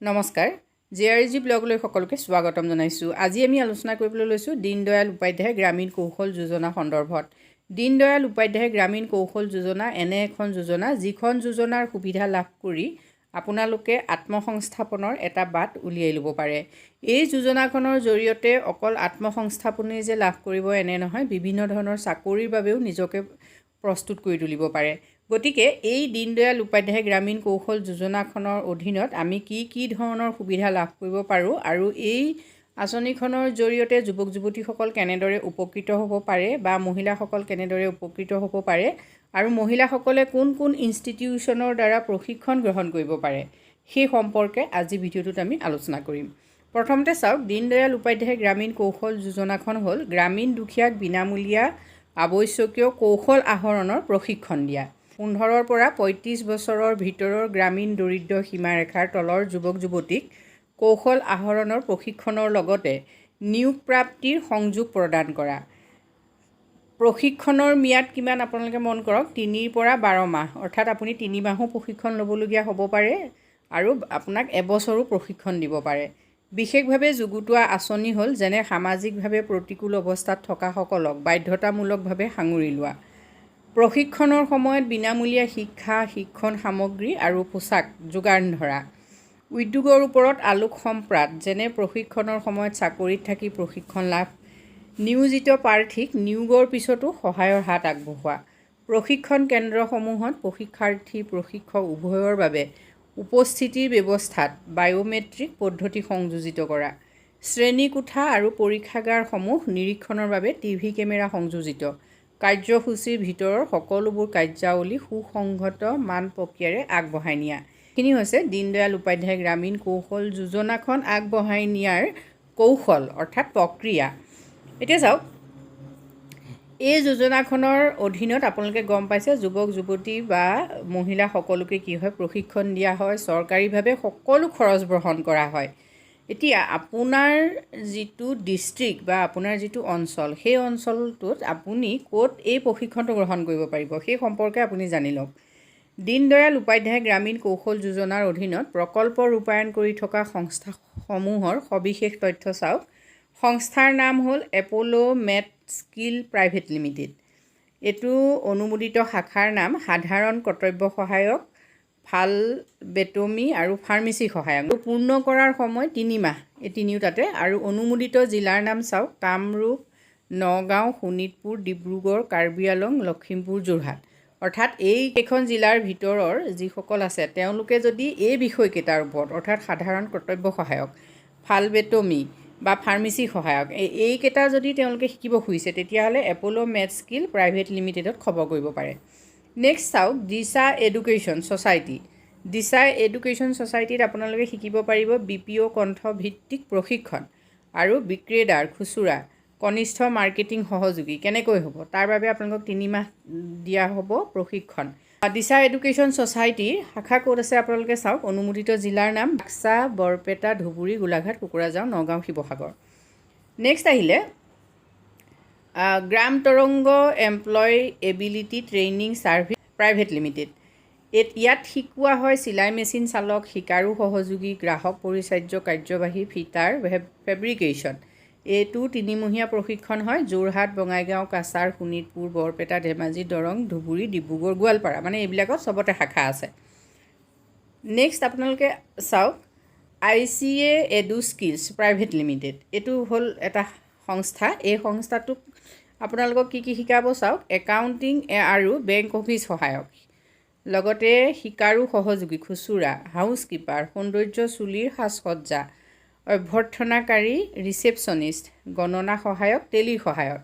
নমস্কাৰ জেআৰজি ব্লগলৈ সকলোকে স্বাগতম জনাইছোঁ। আজি আমি আলোচনা কৰিবলৈ লৈছোঁ দীনদয়াল উপাধ্যায় গ্ৰামীণ কৌশল যোজনা সন্দৰ্ভত। দীনদয়াল উপাধ্যায় গ্ৰামীণ কৌশল যোজনা এনে এখন যোজনা যিখন যোজনাৰ সুবিধা লাভ কৰি আপোনালোকে আত্মসংস্থাপনৰ এটা বাট উলিয়াই ল'ব পাৰে। এই যোজনাখনৰ জৰিয়তে অকল আত্মসংস্থাপনেই যে লাভ কৰিব এনে নহয়, বিভিন্ন ধৰণৰ চাকৰিৰ বাবেও নিজকে প্ৰস্তুত কৰি তুলিব পাৰে। গতিকে এই দীনদয়াল উপাধ্যায় গ্ৰামীণ কৌশল যোজনাখনৰ অধীনত আমি কি ধৰণৰ সুবিধা লাভ কৰিব পাৰোঁ আৰু এই আঁচনিখনৰ জৰিয়তে যুৱক যুৱতীসকল কেনেদৰে উপকৃত হ'ব পাৰে বা মহিলাসকল কেনেদৰে উপকৃত হ'ব পাৰে আৰু মহিলাসকলে কোন কোন ইনষ্টিটিউশ্যনৰ দ্বাৰা প্ৰশিক্ষণ গ্ৰহণ কৰিব পাৰে সেই সম্পৰ্কে আজি ভিডিঅ'টোত আমি আলোচনা কৰিম। প্ৰথমতে চাওক, দীনদয়াল উপাধ্যায় গ্ৰামীণ কৌশল যোজনাখন হ'ল গ্ৰামীণ দুখীয়াক বিনামূলীয়া আৱশ্যকীয় কৌশল আহৰণৰ প্ৰশিক্ষণ দিয়া। 15ৰ পৰা 35 বছৰৰ ভিতৰৰ গ্ৰামীণ দৰিদ্ৰ সীমাৰেখাৰ তলৰ যুৱক যুৱতীক কৌশল আহৰণৰ প্ৰশিক্ষণৰ লগতে নিয়োগ প্ৰাপ্তিৰ সংযোগ প্ৰদান কৰা। প্ৰশিক্ষণৰ ম্যাদ কিমান আপোনালোকে মন কৰক, 3ৰ পৰা 12 মাহ, অৰ্থাৎ আপুনি 3 মাহো প্ৰশিক্ষণ ল'বলগীয়া হ'ব পাৰে আৰু আপোনাক এবছৰো প্ৰশিক্ষণ দিব পাৰে। বিশেষভাৱে যুগুতোৱা আঁচনি হ'ল যেনে সামাজিকভাৱে প্ৰতিকূল অৱস্থাত থকাসকলক বাধ্যতামূলকভাৱে সাঙুৰি লোৱা। প্ৰশিক্ষণৰ সময়ত বিনামূলীয়া শিক্ষা, শিক্ষণ সামগ্ৰী আৰু পোছাক যোগান ধৰা। উদ্যোগৰ ওপৰত আলোক সম্প্ৰাত যেনে প্ৰশিক্ষণৰ সময়ত চাকৰিত থাকি প্ৰশিক্ষণ লাভ। নিয়োজিত প্ৰাৰ্থীক নিয়োগৰ পিছতো সহায়ৰ হাত আগবঢ়োৱা। প্ৰশিক্ষণ কেন্দ্ৰসমূহত প্ৰশিক্ষাৰ্থী প্ৰশিক্ষক উভয়ৰ বাবে উপস্থিতিৰ ব্যৱস্থাত বায়'মেট্ৰিক পদ্ধতি সংযোজিত কৰা। শ্ৰেণীকোঠা আৰু পৰীক্ষাগাৰসমূহ নিৰীক্ষণৰ বাবে টিভি কেমেৰা সংযোজিত। কাৰ্যসূচীৰ ভিতৰৰ সকলোবোৰ কাৰ্যাৱলী সুসংহত মান প্ৰক্ৰিয়াৰে আগবঢ়াই নিয়া। এইখিনি হৈছে দীনদয়াল উপাধ্যায় গ্ৰামীণ কৌশল যোজনাখন আগবঢ়াই নিয়াৰ কৌশল অৰ্থাৎ প্ৰক্ৰিয়া। এতিয়া চাওক, এই যোজনাখনৰ অধীনত আপোনালোকে গম পাইছে যুৱক যুৱতী বা মহিলা সকলোকে কি হয় প্ৰশিক্ষণ দিয়া হয়, চৰকাৰীভাৱে সকলো খৰচ বহন কৰা হয়। এতিয়া আপোনাৰ যিটো ডিষ্ট্ৰিক্ট বা আপোনাৰ যিটো অঞ্চল, সেই অঞ্চলটোত আপুনি ক'ত এই প্ৰশিক্ষণটো গ্ৰহণ কৰিব পাৰিব সেই সম্পৰ্কে আপুনি জানি লওক। দীনদয়াল উপাধ্যায় গ্ৰামীণ কৌশল যোজনাৰ অধীনত প্ৰকল্প ৰূপায়ণ কৰি থকা সংস্থাসমূহৰ সবিশেষ তথ্য চাওক। সংস্থাৰ নাম হ'ল Apollo' Med Skill Private Limited. এইটো অনুমোদিত শাখাৰ নাম সাধাৰণ কৰ্তব্য সহায়ক, ফালবেটমি আৰু ফাৰ্মেচী সহায়ক। পূৰ্ণ কৰাৰ সময় 3 মাহ, এই তিনিওটাতে। আৰু অনুমোদিত জিলাৰ নাম চাওক, কামৰূপ, নগাঁও, শোণিতপুৰ, ডিব্ৰুগড়, কাৰ্বি আংলং, লখিমপুৰ, যোৰহাট। অৰ্থাৎ এইকেইখন জিলাৰ ভিতৰৰ যিসকল আছে তেওঁলোকে যদি এই বিষয়কেইটাৰ ওপৰত অৰ্থাৎ সাধাৰণ কৰ্তব্য সহায়ক, ফালবেটমি বা ফাৰ্মেচী সহায়ক এইকেইটা যদি তেওঁলোকে শিকিব খুজিছে তেতিয়াহ'লে এপ'ল' মেড স্কিল প্ৰাইভেট লিমিটেডত খবৰ কৰিব পাৰে। নেক্সট চাওক, দিশা এডুকেশ্যন ছ'চাইটি। দিশা এডুকেশ্যন ছ'চাইটিত আপোনালোকে শিকিব পাৰিব BPO কণ্ঠভিত্তিক প্ৰশিক্ষণ আৰু বিক্ৰেতাৰ খুচুৰা কনিষ্ঠ মাৰ্কেটিং সহযোগী কেনেকৈ হ'ব তাৰ বাবে আপোনালোকক 3 মাহ দিয়া হ'ব প্ৰশিক্ষণ। দিশা এডুকেশ্যন ছ'চাইটিৰ শাখা ক'ত আছে আপোনালোকে চাওক। অনুমোদিত জিলাৰ নাম বাক্সা, বৰপেটা, ধুবুৰী, গোলাঘাট, কোকৰাঝাৰ, নগাঁও, শিৱসাগৰ। নেক্সট আহিলে Gram Tarang employability training services private limited. ইয়াত শিকোৱা হয় চিলাই মেচিন চালক, শিকাৰু সহযোগী, গ্ৰাহক পৰিচাৰ্য, কাৰ্যবাহী, ফিটাৰ, ফেব্ৰিকেশ্যন। এইটো 3মহীয়া প্ৰশিক্ষণ হয়। যোৰহাট, বঙাইগাঁও, কাছাৰ, শোণিতপুৰ, বৰপেটা, ধেমাজি, দৰং, ধুবুৰী, ডিব্ৰুগড়, গোৱালপাৰা, মানে এইবিলাকত চবতে শাখা আছে। নেক্সট আপোনালোকে চাওক, ICA এডু স্কিলছ প্ৰাইভেট লিমিটেড। এইটো হ'ল এটা সংস্থা। এই সংস্থাটোক আপোনালোকক কি শিকাব চাওক, একাউণ্টিং আৰু বেংক অফিচ সহায়ক, লগতে শিকাৰু সহযোগী, খুচুৰা, হাউচকিপাৰ, সৌন্দৰ্য চুলিৰ সাজসজ্জা, অভ্যৰ্থনাকাৰী, ৰিচেপশ্যনিষ্ট, গণনা সহায়ক, টেলি সহায়ক।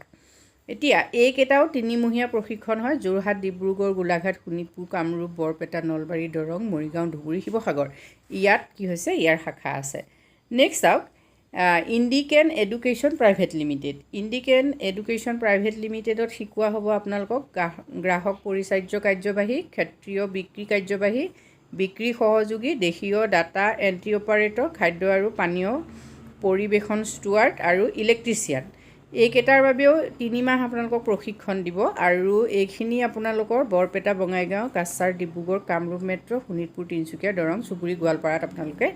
এতিয়া এইকেইটাও 3মহীয়া প্ৰশিক্ষণ হয়। যোৰহাট, ডিব্ৰুগড়, গোলাঘাট, শোণিতপুৰ, কামৰূপ, বৰপেটা, নলবাৰী, দৰং, মৰিগাঁও, ধুবুৰী, শিৱসাগৰ। ইয়াত কি হৈছে, ইয়াৰ শাখা আছে। নেক্সট চাওক, ইণ্ডিকেন এডুকেশ্যন প্ৰাইভেট লিমিটেড। ইণ্ডিকেন এডুকেশ্যন প্ৰাইভেট লিমিটেডত শিকোৱা হ'ব আপোনালোকক গ্ৰাহক পৰিচাৰ্য কাৰ্যবাহী, ক্ষেত্ৰীয় বিক্ৰী কাৰ্যবাহী, বিক্ৰী সহযোগী, দেশীয় ডাটা এণ্ট্ৰি অপাৰেটৰ, খাদ্য আৰু পানীয় পৰিৱেশন ষ্টুৱাৰ্ড আৰু ইলেক্ট্ৰিচিয়ান। এইকেইটাৰ বাবেও 3 মাহ আপোনালোকক প্ৰশিক্ষণ দিব আৰু এইখিনি আপোনালোকৰ বৰপেটা বঙাইগাঁও কাছাৰ ডিব্ৰুগড় কামৰূপ মেট্ৰ' শোণিতপুৰ তিনিচুকীয়া দৰং চুবুৰী গোৱালপাৰাত আপোনালোকে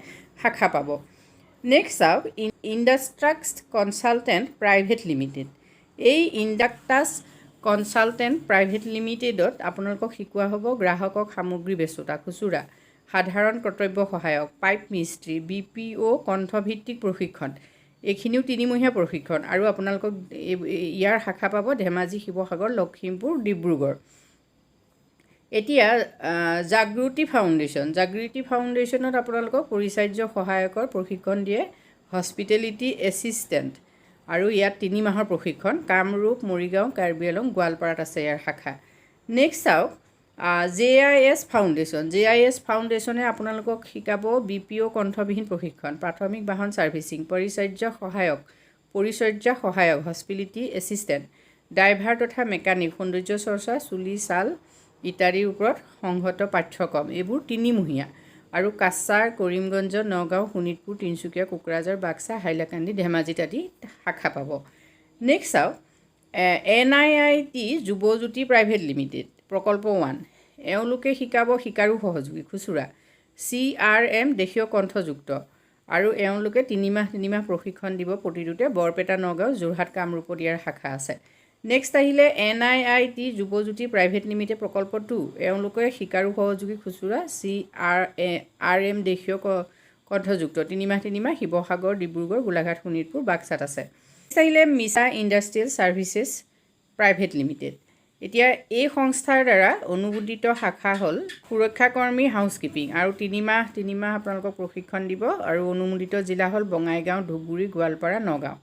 শাখা পাব। নেক্সট চাওক ইণ্ডাষ্ট্ৰাক্স কনচালটেণ্ট প্ৰাইভেট লিমিটেড। এই ইণ্ডাক্টাছ কনচালটেণ্ট প্ৰাইভেট লিমিটেডত আপোনালোকক শিকোৱা হ'ব গ্ৰাহকক সামগ্ৰী বেচোঁতা খুচুৰা, সাধাৰণ কৰ্তব্য সহায়ক, পাইপ মিস্ত্ৰী, BPO কণ্ঠভিত্তিক প্ৰশিক্ষণ। এইখিনিও 3 মহীয়া প্ৰশিক্ষণ আৰু আপোনালোকক ইয়াৰ শাখা পাব ধেমাজি, শিৱসাগৰ, লখিমপুৰ, ডিব্ৰুগড়। এতিয়া জাগৃতি ফাউণ্ডেশ্যনত আপোনালোকক পৰিচাৰ্য সহায়কৰ প্ৰশিক্ষণ দিয়ে, হস্পিটেলিটি এছিষ্টেণ্ট আৰু ইয়াত 3 মাহৰ প্ৰশিক্ষণ। কামৰূপ, মৰিগাঁও, কাৰ্বি আংলং, গোৱালপাৰাত আছে ইয়াৰ শাখা। নেক্সট চাওক JIS ফাউণ্ডেশ্যনে আপোনালোকক শিকাব BPO কণ্ঠবিহীন প্ৰশিক্ষণ, প্ৰাথমিক বাহন ছাৰ্ভিচিং, পৰিচৰ্যা সহায়ক, হস্পিটেলিটি এছিষ্টেণ্ট, ড্ৰাইভাৰ তথা মেকানিক, সৌন্দৰ্য চৰ্চা, চুলি ছাল ইত্যাদিৰ ওপৰত সংহত পাঠ্যক্ৰম। এইবোৰ 3 মহীয়া আৰু কাছাৰ, কৰিমগঞ্জ, নগাঁও, শোণিতপুৰ, তিনিচুকীয়া, কোকৰাঝাৰ, বাক্সা, হাইলাকান্দি, ধেমাজিত আদি শাখা পাব। নেক্সট চাওক NIIT যুৱজ্যোতি প্ৰাইভেট লিমিটেড প্ৰকল্প 1। এওঁলোকে শিকাব শিকাৰু সহযোগী খুচুৰা, CRM দেশীয় কণ্ঠযুক্ত আৰু এওঁলোকে 3 মাহ প্ৰশিক্ষণ দিব প্ৰতিটোতে। বৰপেটা, নগাঁও, যোৰহাট, কামৰূপত ইয়াৰ শাখা আছে। নেক্সট আহিলে NIIT যুৱজ্যোতি প্ৰাইভেট লিমিটেড প্ৰকল্প 2। এওঁলোকে শিকাৰু সহযোগী খুচুৰা, CRM দেশীয় কণ্ঠযুক্ত 3 মাহ শিৱসাগৰ, ডিব্ৰুগড়, গোলাঘাট, শোণিতপুৰ, বাক্সাত আছে। নেক্সট আহিলে মিছা ইণ্ডাষ্ট্ৰিয়েল ছাৰ্ভিচেছ প্ৰাইভেট লিমিটেড। এতিয়া এই সংস্থাৰ দ্বাৰা অনুমোদিত শাখা হ'ল সুৰক্ষাকৰ্মী হাউচকিপিং আৰু 3 মাহ আপোনালোকক প্ৰশিক্ষণ দিব আৰু অনুমোদিত জিলা হ'ল বঙাইগাঁও, ধুবুৰী, গোৱালপাৰা, নগাঁও।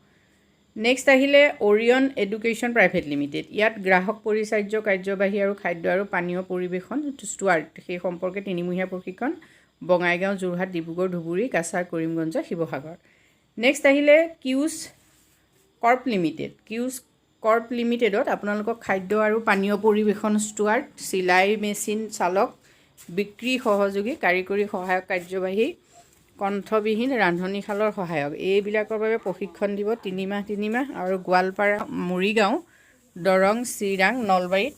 নেক্সট আহিলে অৰিয়ন এডুকেশ্যন প্ৰাইভেট লিমিটেড। ইয়াত গ্ৰাহক পৰিচাৰ্য কাৰ্যবাহী আৰু খাদ্য আৰু পানীয় পৰিৱেশন ষ্টুৱাৰ্ড সেই সম্পৰ্কে 3 মহীয়া প্ৰশিক্ষণ। বঙাইগাঁও, যোৰহাট, ডিব্ৰুগড়, ধুবুৰী, কাছাৰ, কৰিমগঞ্জ, শিৱসাগৰ। নেক্সট আহিলে কিউজ কৰ্প লিমিটেডত আপোনালোকক খাদ্য আৰু পানীয় পৰিৱেশন ষ্টুৱাৰ্ড, চিলাই মেচিন চালক, বিক্ৰী সহযোগী, কাৰিকৰী সহায়ক কাৰ্যবাহী, কণ্ঠবিহীন ৰান্ধনীশালৰ সহায়ক এইবিলাকৰ বাবে প্ৰশিক্ষণ দিব 3 মাহ আৰু গোৱালপাৰা, মৰিগাঁও, দৰং, চিৰাং, নলবাৰীত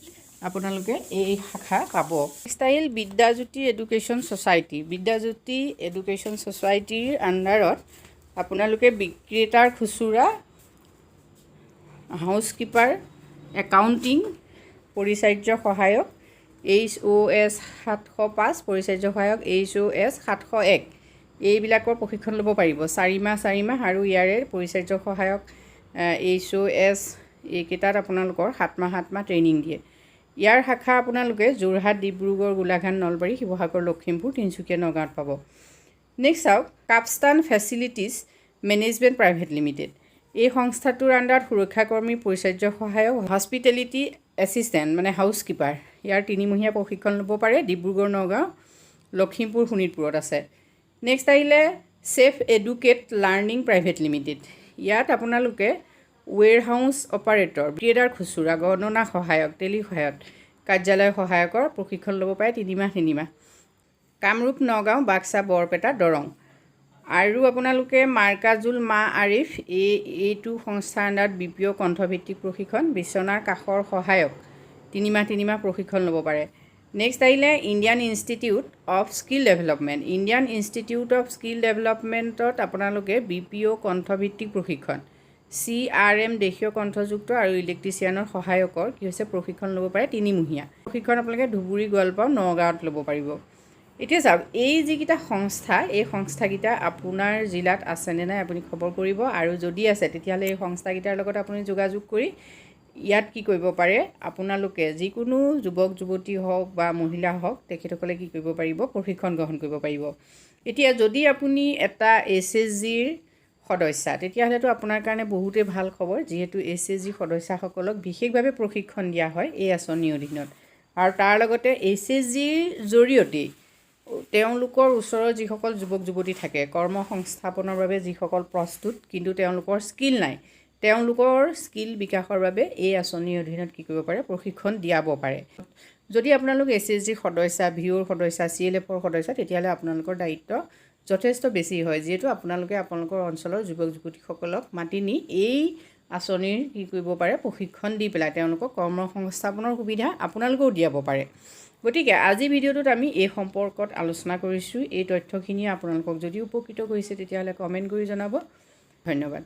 আপোনালোকে এই শাখা পাব। নেক্সট আহিল বিদ্যাজ্যোতি এডুকেশ্যন ছ'চাইটিৰ আণ্ডাৰত আপোনালোকে বিক্ৰেতাৰ খুচুৰা, হাউচকিপাৰ, একাউণ্টিং, পৰিচাৰ্য সহায়ক HOS 705, পৰিচাৰ্য সহায়ক HOS 701 এইবিলাকৰ প্ৰশিক্ষণ ল'ব পাৰিব 4 মাহ আৰু ইয়াৰে পৰিচাৰ্য সহায়ক HOS এইকেইটাত আপোনালোকৰ 7 মাহ ট্ৰেইনিং দিয়ে। ইয়াৰ শাখা আপোনালোকে যোৰহাট, ডিব্ৰুগড়, গোলাঘাট, নলবাৰী, শিৱসাগৰ, লখিমপুৰ, তিনিচুকীয়া, নগাঁৱত পাব। নেক্সট চাওক কাপষ্টান ফেচিলিটিজ মেনেজমেণ্ট প্ৰাইভেট লিমিটেড। এই সংস্থাটোৰ আণ্ডাৰত সুৰক্ষাকৰ্মী, পৰিচাৰ্য সহায়ক, হস্পিটেলিটি এছিষ্টেণ্ট হাউচকিপাৰ ইয়াৰ 3 মহীয়া প্ৰশিক্ষণ ল'ব পাৰে। ডিব্ৰুগড়, নগাঁও, লখিমপুৰ, শোণিতপুৰত আছে। নেক্সট আহিলে Safe Educate Learning Private limited. ইয়াত আপোনালোকে ৱেৰহাউচ অপাৰেটৰ, বিক্ৰেতাৰ খুচুৰা, গণনা সহায়ক, টেলি সহায়ক, কাৰ্যালয় সহায়কৰ প্ৰশিক্ষণ ল'ব পাৰে 3 মাহ। কামৰূপ, নগাঁও, বাক্সা, বৰপেটা, দৰং আৰু আপোনালোকে মাৰ্কাজুল মা আৰিফ এইটো সংস্থাৰ আণ্ডাৰত BPO কণ্ঠভিত্তিক প্ৰশিক্ষণ, বিচনাৰ কাষৰ সহায়ক 3 মাহ প্ৰশিক্ষণ ল'ব পাৰে। নেক্সট আহিলে ইণ্ডিয়ান ইনষ্টিটিউট অফ স্কিল ডেভেলপমেণ্টত আপোনালোকে BPO কণ্ঠভিত্তিক প্ৰশিক্ষণ, CRM দেশীয় কণ্ঠযুক্ত আৰু ইলেক্ট্ৰিচিয়ানৰ সহায়কৰ প্ৰশিক্ষণ ল'ব পাৰে 3 মহীয়া। প্ৰশিক্ষণ আপোনালোকে ধুবুৰী, গোৱালপাৰা, নগাঁৱত ল'ব পাৰিব। এতিয়া চাওক এই যিকেইটা সংস্থা এই সংস্থাকেইটা আপোনাৰ জিলাত আছেনে নাই আপুনি খবৰ কৰিব আৰু যদি আছে তেতিয়াহ'লে এই সংস্থাকেইটাৰ লগত আপুনি যোগাযোগ কৰি ইয়াত কি কৰিব পাৰে আপোনালোকে যিকোনো যুৱক যুৱতী হওক বা মহিলা হওক তেখেতসকলে কি কৰিব পাৰিব প্ৰশিক্ষণ গ্ৰহণ কৰিব পাৰিব। এতিয়া যদি আপুনি এটা SSGৰ সদস্যা তেতিয়াহ'লেতো আপোনাৰ কাৰণে বহুতেই ভাল খবৰ, যিহেতু SSG সদস্যাসকলক বিশেষভাৱে প্ৰশিক্ষণ দিয়া হয় এই আঁচনিৰ অধীনত আৰু তাৰ লগতে SSGৰ জৰিয়তে তেওঁলোকৰ ওচৰৰ যিসকল যুৱক যুৱতী থাকে কৰ্মসংস্থাপনৰ বাবে যিসকল প্ৰস্তুত কিন্তু তেওঁলোকৰ স্কিল নাই, তেওঁলোকৰ স্কিল বিকাশৰ বাবে এই আঁচনিৰ অধীনত কি কৰিব পাৰে প্ৰশিক্ষণ দিয়াব পাৰে। যদি আপোনালোক SSG সদস্যা, ভিঅ'ৰ সদস্যা, CLFৰ সদস্যা তেতিয়াহ'লে আপোনালোকৰ দায়িত্ব যথেষ্ট বেছি হয়, যিহেতু আপোনালোকে আপোনালোকৰ অঞ্চলৰ যুৱক যুৱতীসকলক মাতি নি এই আঁচনিৰ কি কৰিব পাৰে প্ৰশিক্ষণ দি পেলাই তেওঁলোকক কৰ্মসংস্থাপনৰ সুবিধা আপোনালোকেও দিয়াব পাৰে। গতিকে আজি ভিডিঅ'টোত আমি এই সম্পৰ্কত আলোচনা কৰিছোঁ। এই তথ্যখিনি আপোনালোকক যদি উপকৃত কৰিছে তেতিয়াহ'লে কমেণ্ট কৰি জনাব। ধন্যবাদ।